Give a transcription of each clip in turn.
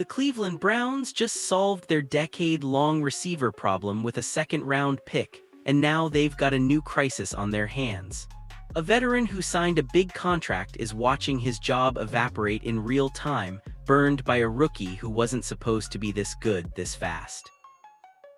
The Cleveland Browns just solved their decade-long receiver problem with a second-round pick, and now they've got a new crisis on their hands. A veteran who signed a big contract is watching his job evaporate in real time, burned by a rookie who wasn't supposed to be this good this fast.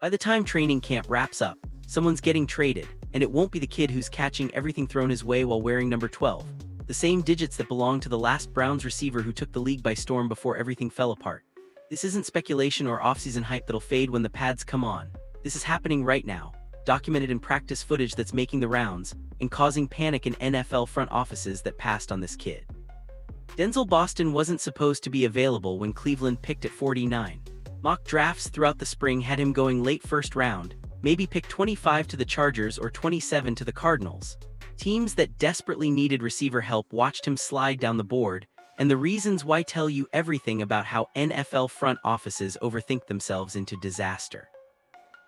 By the time training camp wraps up, someone's getting traded, and it won't be the kid who's catching everything thrown his way while wearing number 12, the same digits that belong to the last Browns receiver who took the league by storm before everything fell apart. This isn't speculation or offseason hype that'll fade when the pads come on. This is happening right now, documented in practice footage that's making the rounds, and causing panic in NFL front offices that passed on this kid. Denzel Boston wasn't supposed to be available when Cleveland picked at 49. Mock drafts throughout the spring had him going late first round, maybe pick 25 to the Chargers or 27 to the Cardinals. Teams that desperately needed receiver help watched him slide down the board, and the reasons why tell you everything about how NFL front offices overthink themselves into disaster.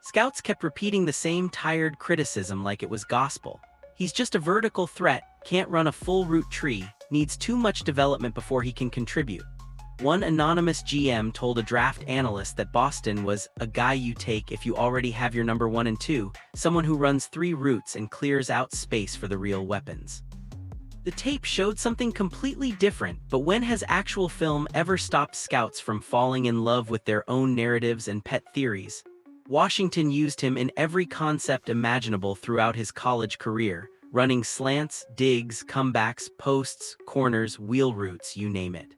Scouts kept repeating the same tired criticism like it was gospel. He's just a vertical threat, can't run a full route tree, needs too much development before he can contribute. One anonymous GM told a draft analyst that Boston was a guy you take if you already have your number 1 and 2, someone who runs 3 routes and clears out space for the real weapons. The tape showed something completely different, but when has actual film ever stopped scouts from falling in love with their own narratives and pet theories? Washington used him in every concept imaginable throughout his college career, running slants, digs, comebacks, posts, corners, wheel routes, you name it.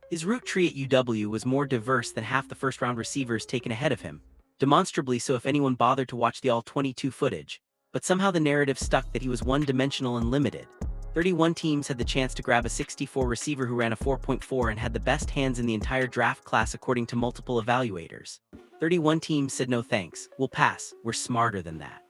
His route tree at UW was more diverse than half the first-round receivers taken ahead of him, demonstrably so if anyone bothered to watch the all-22 footage, but somehow the narrative stuck that he was one-dimensional and limited. 31 teams had the chance to grab a 6'4" receiver who ran a 4.4 and had the best hands in the entire draft class according to multiple evaluators. 31 teams said no thanks, we'll pass, we're smarter than that.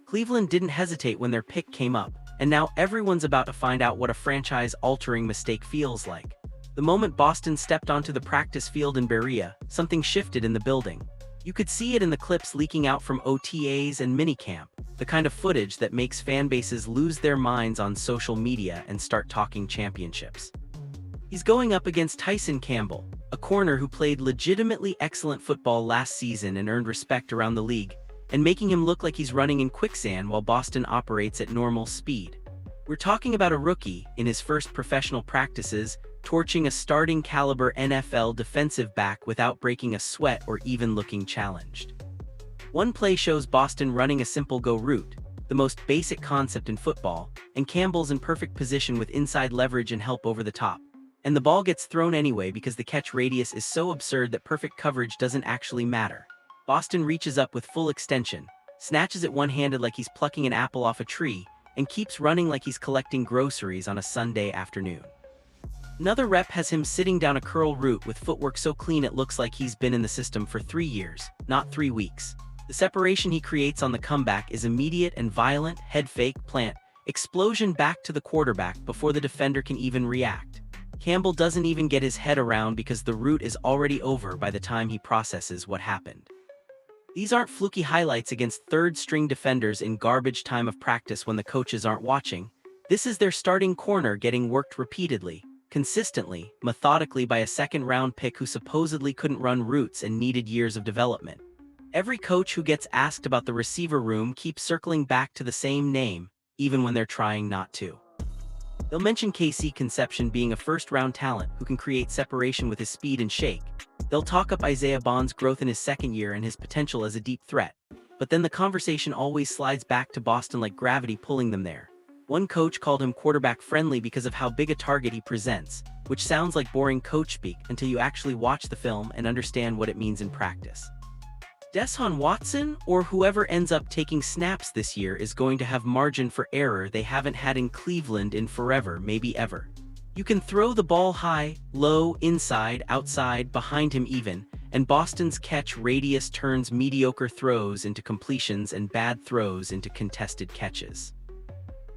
Cleveland didn't hesitate when their pick came up, and now everyone's about to find out what a franchise-altering mistake feels like. The moment Boston stepped onto the practice field in Berea, something shifted in the building. You could see it in the clips leaking out from OTAs and minicamp, the kind of footage that makes fan bases lose their minds on social media and start talking championships. He's going up against Tyson Campbell, a corner who played legitimately excellent football last season and earned respect around the league, and making him look like he's running in quicksand while Boston operates at normal speed. We're talking about a rookie, in his first professional practices, torching a starting caliber NFL defensive back without breaking a sweat or even looking challenged. One play shows Boston running a simple go route, the most basic concept in football, and Campbell's in perfect position with inside leverage and help over the top. And the ball gets thrown anyway because the catch radius is so absurd that perfect coverage doesn't actually matter. Boston reaches up with full extension, snatches it one-handed like he's plucking an apple off a tree, and keeps running like he's collecting groceries on a Sunday afternoon. Another rep has him sitting down a curl route with footwork so clean it looks like he's been in the system for 3 years, not 3 weeks. The separation he creates on the comeback is immediate and violent, head fake, plant, explosion back to the quarterback before the defender can even react. Campbell doesn't even get his head around because the route is already over by the time he processes what happened. These aren't fluky highlights against third-string defenders in garbage time of practice when the coaches aren't watching. This is their starting corner getting worked repeatedly, consistently, methodically by a second-round pick who supposedly couldn't run routes and needed years of development. Every coach who gets asked about the receiver room keeps circling back to the same name, even when they're trying not to. They'll mention KC Conception being a first-round talent who can create separation with his speed and shake. They'll talk up Isaiah Bond's growth in his second year and his potential as a deep threat. But then the conversation always slides back to Boston like gravity pulling them there. One coach called him quarterback-friendly because of how big a target he presents, which sounds like boring coach speak until you actually watch the film and understand what it means in practice. Deshaun Watson, or whoever ends up taking snaps this year, is going to have margin for error they haven't had in Cleveland in forever, maybe ever. You can throw the ball high, low, inside, outside, behind him even, and Boston's catch radius turns mediocre throws into completions and bad throws into contested catches.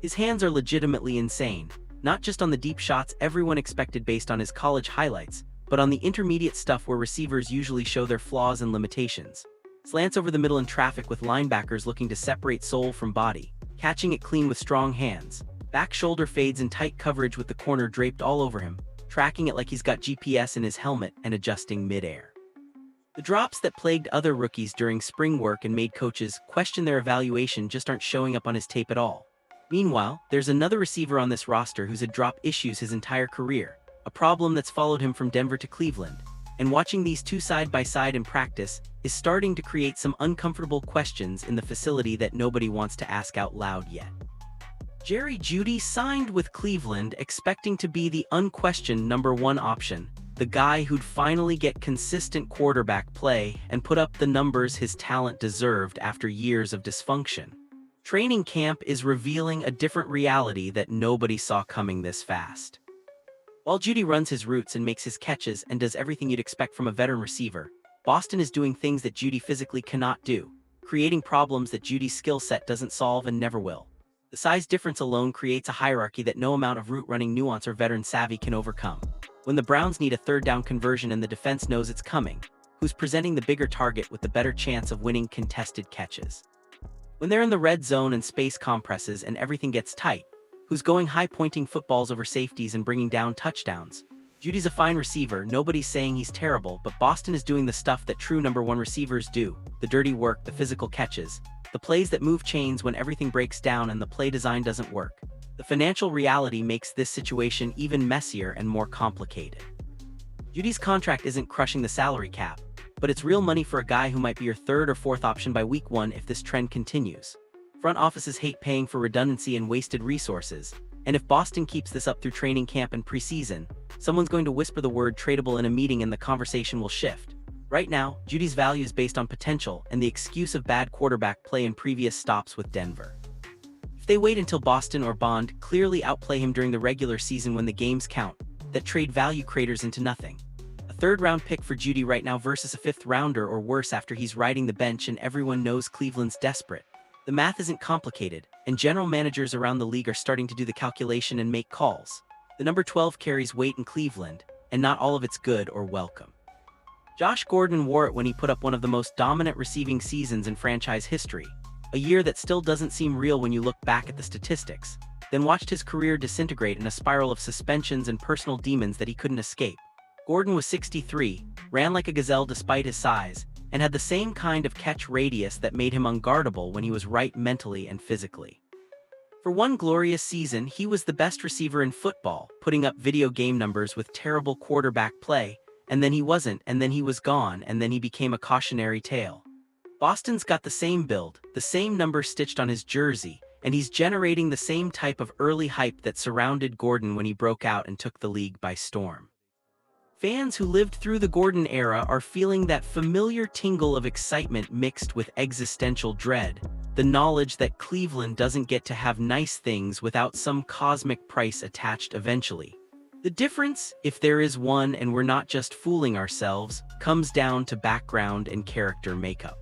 His hands are legitimately insane, not just on the deep shots everyone expected based on his college highlights, but on the intermediate stuff where receivers usually show their flaws and limitations. Slants over the middle in traffic with linebackers looking to separate soul from body, catching it clean with strong hands. Back shoulder fades in tight coverage with the corner draped all over him. tracking it like he's got GPS in his helmet and adjusting midair. The drops that plagued other rookies during spring work and made coaches question their evaluation just aren't showing up on his tape at all. Meanwhile, there's another receiver on this roster who's had drop issues his entire career, a problem that's followed him from Denver to Cleveland, and watching these two side by side in practice is starting to create some uncomfortable questions in the facility that nobody wants to ask out loud yet. Jerry Jeudy signed with Cleveland expecting to be the unquestioned number one option, the guy who'd finally get consistent quarterback play and put up the numbers his talent deserved after years of dysfunction. Training camp is revealing a different reality that nobody saw coming this fast. While Jeudy runs his routes and makes his catches and does everything you'd expect from a veteran receiver, Boston is doing things that Jeudy physically cannot do, creating problems that Jeudy's skill set doesn't solve and never will. The size difference alone creates a hierarchy that no amount of route running nuance or veteran savvy can overcome. When the Browns need a third down conversion and the defense knows it's coming, who's presenting the bigger target with the better chance of winning contested catches? When they're in the red zone and space compresses and everything gets tight, who's going high-pointing footballs over safeties and bringing down touchdowns? Jeudy's a fine receiver, nobody's saying he's terrible, but Boston is doing the stuff that true number one receivers do, the dirty work, the physical catches, the plays that move chains when everything breaks down and the play design doesn't work. The financial reality makes this situation even messier and more complicated. Jeudy's contract isn't crushing the salary cap, but it's real money for a guy who might be your third or fourth option by week 1 if this trend continues. Front offices hate paying for redundancy and wasted resources, and if Boston keeps this up through training camp and preseason, someone's going to whisper the word tradable in a meeting and the conversation will shift. Right now, Jeudy's value is based on potential and the excuse of bad quarterback play in previous stops with Denver. If they wait until Boston or Bond clearly outplay him during the regular season when the games count, that trade value craters into nothing. A third-round pick for Jeudy right now versus a fifth-rounder or worse after he's riding the bench and everyone knows Cleveland's desperate. The math isn't complicated, and general managers around the league are starting to do the calculation and make calls. The number 12 carries weight in Cleveland, and not all of it's good or welcome. Josh Gordon wore it when he put up one of the most dominant receiving seasons in franchise history, a year that still doesn't seem real when you look back at the statistics, then watched his career disintegrate in a spiral of suspensions and personal demons that he couldn't escape. Gordon was 63, ran like a gazelle despite his size, and had the same kind of catch radius that made him unguardable when he was right mentally and physically. For one glorious season, he was the best receiver in football, putting up video game numbers with terrible quarterback play, and then he wasn't, and then he was gone, and then he became a cautionary tale. Boston's got the same build, the same number stitched on his jersey, and he's generating the same type of early hype that surrounded Gordon when he broke out and took the league by storm. Fans who lived through the Gordon era are feeling that familiar tingle of excitement mixed with existential dread, the knowledge that Cleveland doesn't get to have nice things without some cosmic price attached eventually. The difference, if there is one and we're not just fooling ourselves, comes down to background and character makeup.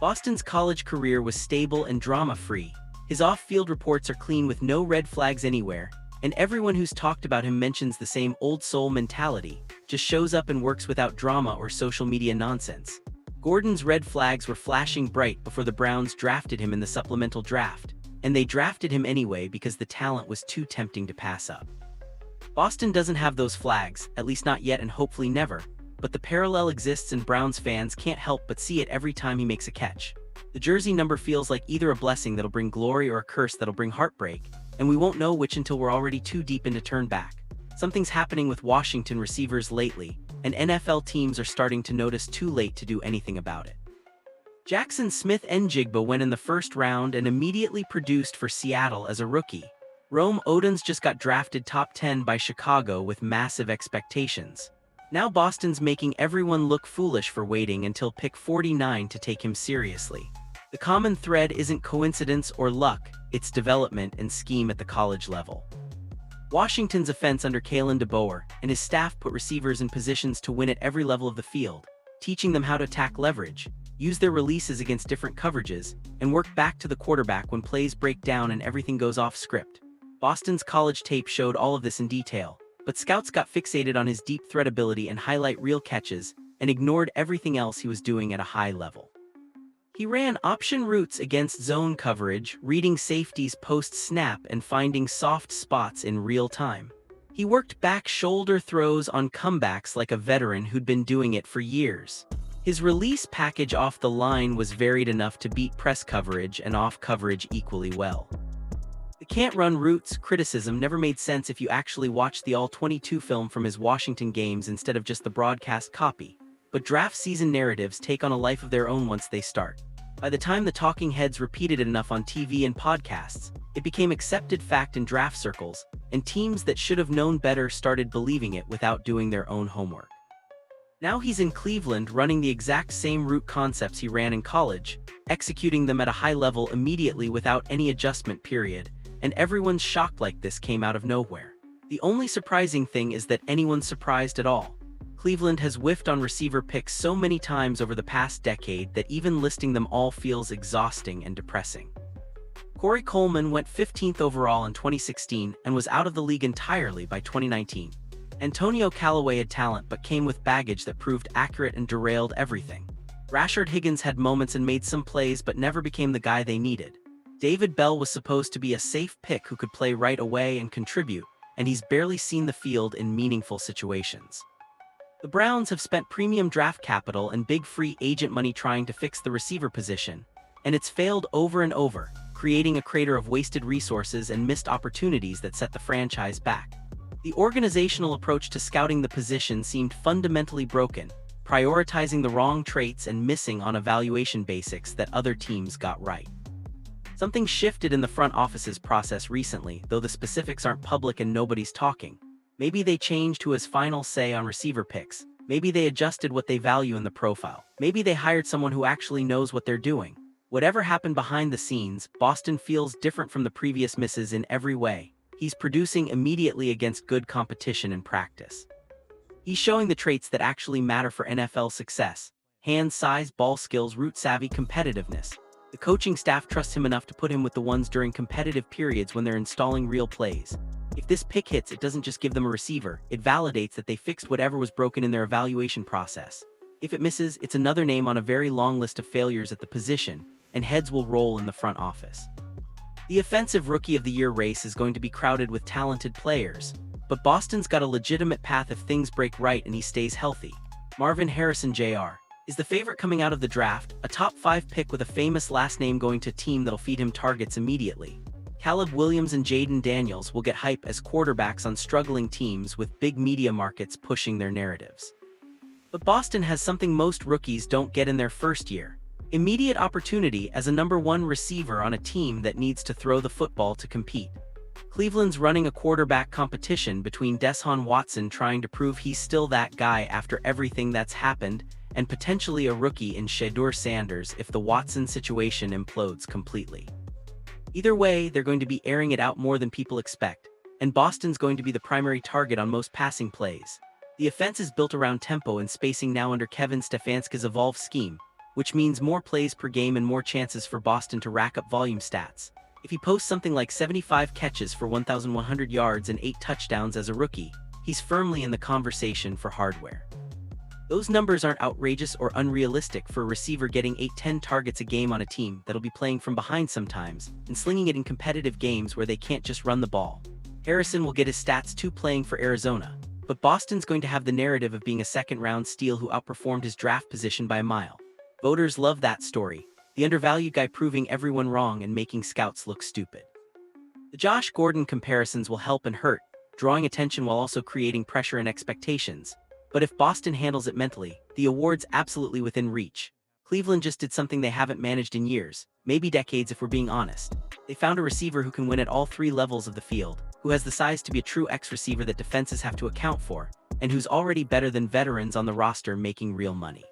Boston's college career was stable and drama-free. His off-field reports are clean with no red flags anywhere, and everyone who's talked about him mentions the same old soul mentality, just shows up and works without drama or social media nonsense. Gordon's red flags were flashing bright before the Browns drafted him in the supplemental draft, and they drafted him anyway because the talent was too tempting to pass up. Boston doesn't have those flags, at least not yet and hopefully never, but the parallel exists and Browns fans can't help but see it every time he makes a catch. The jersey number feels like either a blessing that'll bring glory or a curse that'll bring heartbreak, and we won't know which until we're already too deep into turn back. Something's happening with Washington receivers lately, and NFL teams are starting to notice too late to do anything about it. Jackson Smith-Njigba went in the first round and immediately produced for Seattle as a rookie. Rome Odins just got drafted top 10 by Chicago with massive expectations. Now Boston's making everyone look foolish for waiting until pick 49 to take him seriously. The common thread isn't coincidence or luck, it's development and scheme at the college level. Washington's offense under Kalen DeBoer and his staff put receivers in positions to win at every level of the field, teaching them how to attack leverage, use their releases against different coverages, and work back to the quarterback when plays break down and everything goes off script. Boston's college tape showed all of this in detail, but scouts got fixated on his deep threat ability and highlight reel catches and ignored everything else he was doing at a high level. He ran option routes against zone coverage, reading safeties post-snap and finding soft spots in real time. He worked back shoulder throws on comebacks like a veteran who'd been doing it for years. His release package off the line was varied enough to beat press coverage and off coverage equally well. The can't-run routes criticism never made sense if you actually watched the All-22 film from his Washington games instead of just the broadcast copy. But draft season narratives take on a life of their own once they start. By the time the talking heads repeated it enough on TV and podcasts, it became accepted fact in draft circles, and teams that should have known better started believing it without doing their own homework. Now he's in Cleveland running the exact same route concepts he ran in college, executing them at a high level immediately without any adjustment period, and everyone's shocked like this came out of nowhere. The only surprising thing is that anyone's surprised at all. Cleveland has whiffed on receiver picks so many times over the past decade that even listing them all feels exhausting and depressing. Corey Coleman went 15th overall in 2016 and was out of the league entirely by 2019. Antonio Callaway had talent but came with baggage that proved accurate and derailed everything. Rashard Higgins had moments and made some plays but never became the guy they needed. David Bell was supposed to be a safe pick who could play right away and contribute, and he's barely seen the field in meaningful situations. The Browns have spent premium draft capital and big free agent money trying to fix the receiver position, and it's failed over and over, creating a crater of wasted resources and missed opportunities that set the franchise back. The organizational approach to scouting the position seemed fundamentally broken, prioritizing the wrong traits and missing on evaluation basics that other teams got right. Something shifted in the front office's process recently, though the specifics aren't public and nobody's talking. Maybe they changed who has final say on receiver picks. Maybe they adjusted what they value in the profile. Maybe they hired someone who actually knows what they're doing. Whatever happened behind the scenes, Boston feels different from the previous misses in every way. He's producing immediately against good competition in practice. He's showing the traits that actually matter for NFL success: hand size, ball skills, route savvy, competitiveness. The coaching staff trusts him enough to put him with the ones during competitive periods when they're installing real plays. If this pick hits, it doesn't just give them a receiver, it validates that they fixed whatever was broken in their evaluation process. If it misses, it's another name on a very long list of failures at the position, and heads will roll in the front office. The offensive Rookie of the Year race is going to be crowded with talented players, but Boston's got a legitimate path if things break right and he stays healthy. Marvin Harrison Jr. is the favorite coming out of the draft, a top 5 pick with a famous last name going to a team that'll feed him targets immediately. Caleb Williams and Jaden Daniels will get hype as quarterbacks on struggling teams with big media markets pushing their narratives. But Boston has something most rookies don't get in their first year: immediate opportunity as a number 1 receiver on a team that needs to throw the football to compete. Cleveland's running a quarterback competition between Deshaun Watson trying to prove he's still that guy after everything that's happened, and potentially a rookie in Shedeur Sanders if the Watson situation implodes completely. Either way, they're going to be airing it out more than people expect, and Boston's going to be the primary target on most passing plays. The offense is built around tempo and spacing now under Kevin Stefanski's evolved scheme, which means more plays per game and more chances for Boston to rack up volume stats. If he posts something like 75 catches for 1,100 yards and 8 touchdowns as a rookie, he's firmly in the conversation for hardware. Those numbers aren't outrageous or unrealistic for a receiver getting 8-10 targets a game on a team that'll be playing from behind sometimes, and slinging it in competitive games where they can't just run the ball. Harrison will get his stats too playing for Arizona, but Boston's going to have the narrative of being a second-round steal who outperformed his draft position by a mile. Voters love that story, the undervalued guy proving everyone wrong and making scouts look stupid. The Josh Gordon comparisons will help and hurt, drawing attention while also creating pressure and expectations. But if Boston handles it mentally, the award's absolutely within reach. Cleveland just did something they haven't managed in years, maybe decades if we're being honest. They found a receiver who can win at all 3 levels of the field, who has the size to be a true X-receiver that defenses have to account for, and who's already better than veterans on the roster making real money.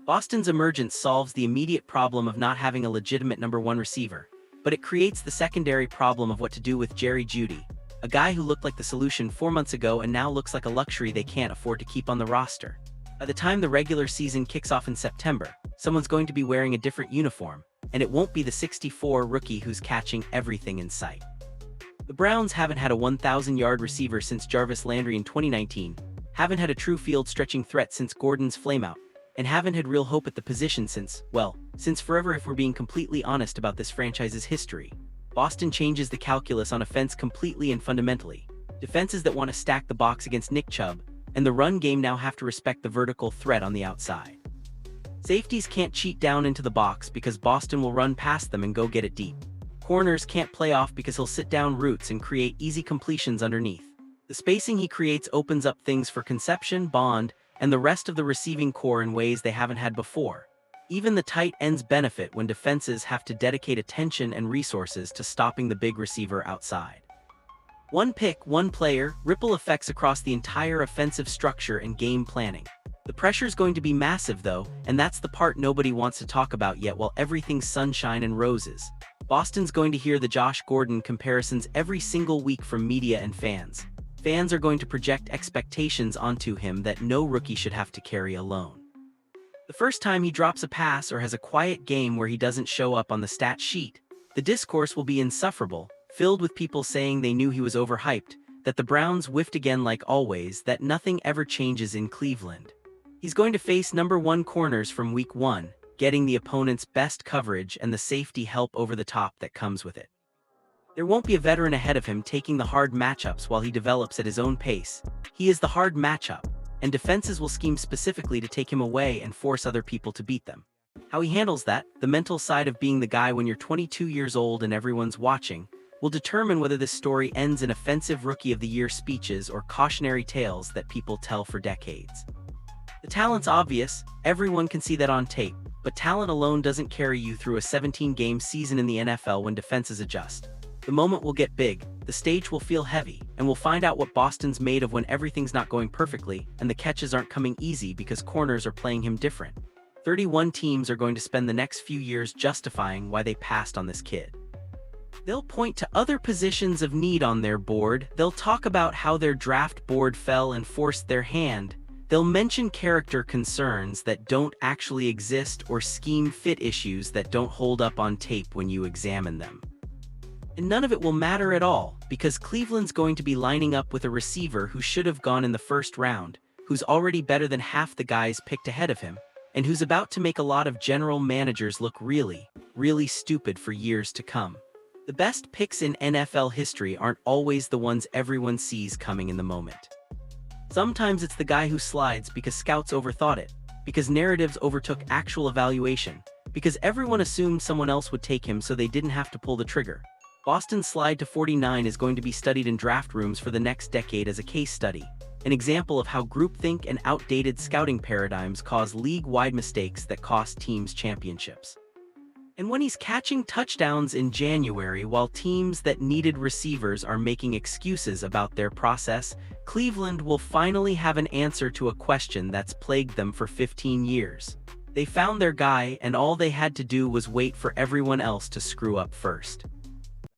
Boston's emergence solves the immediate problem of not having a legitimate number 1 receiver, but it creates the secondary problem of what to do with Jerry Jeudy, a guy who looked like the solution 4 months ago and now looks like a luxury they can't afford to keep on the roster. By the time the regular season kicks off in September, someone's going to be wearing a different uniform, and it won't be the 64 rookie who's catching everything in sight. The Browns haven't had a 1,000-yard receiver since Jarvis Landry in 2019, haven't had a true field-stretching threat since Gordon's flameout, and haven't had real hope at the position since forever if we're being completely honest about this franchise's history. Boston changes the calculus on offense completely and fundamentally. defenses that want to stack the box against Nick Chubb, and the run game now have to respect the vertical threat on the outside. Safeties can't cheat down into the box because Boston will run past them and go get it deep. Corners can't play off because he'll sit down routes and create easy completions underneath. The spacing he creates opens up things for Conception, Bond, and the rest of the receiving core in ways they haven't had before. Even the tight ends benefit when defenses have to dedicate attention and resources to stopping the big receiver outside. One pick, one player, ripple effects across the entire offensive structure and game planning. The pressure's going to be massive though, and that's the part nobody wants to talk about yet while everything's sunshine and roses. Boston's going to hear the Josh Gordon comparisons every single week from media and fans. Fans are going to project expectations onto him that no rookie should have to carry alone. The first time he drops a pass or has a quiet game where he doesn't show up on the stat sheet, the discourse will be insufferable, filled with people saying they knew he was overhyped, that the Browns whiffed again like always, that nothing ever changes in Cleveland. He's going to face number 1 corners from week 1, getting the opponent's best coverage and the safety help over the top that comes with it. There won't be a veteran ahead of him taking the hard matchups while he develops at his own pace. He is the hard matchup, and defenses will scheme specifically to take him away and force other people to beat them. How he handles that, the mental side of being the guy when you're 22 years old and everyone's watching, will determine whether this story ends in offensive Rookie of the Year speeches or cautionary tales that people tell for decades. The talent's obvious, everyone can see that on tape, but talent alone doesn't carry you through a 17-game season in the NFL when defenses adjust. The moment will get big, the stage will feel heavy, and we'll find out what Boston's made of when everything's not going perfectly and the catches aren't coming easy because corners are playing him different. 31 teams are going to spend the next few years justifying why they passed on this kid. They'll point to other positions of need on their board, they'll talk about how their draft board fell and forced their hand, they'll mention character concerns that don't actually exist or scheme fit issues that don't hold up on tape when you examine them. And none of it will matter at all, because Cleveland's going to be lining up with a receiver who should have gone in the first round, who's already better than half the guys picked ahead of him, and who's about to make a lot of general managers look really, really stupid for years to come. The best picks in NFL history aren't always the ones everyone sees coming in the moment. Sometimes it's the guy who slides because scouts overthought it, because narratives overtook actual evaluation, because everyone assumed someone else would take him so they didn't have to pull the trigger. Boston's slide to 49 is going to be studied in draft rooms for the next decade as a case study, an example of how groupthink and outdated scouting paradigms cause league-wide mistakes that cost teams championships. And when he's catching touchdowns in January while teams that needed receivers are making excuses about their process, Cleveland will finally have an answer to a question that's plagued them for 15 years. They found their guy, and all they had to do was wait for everyone else to screw up first.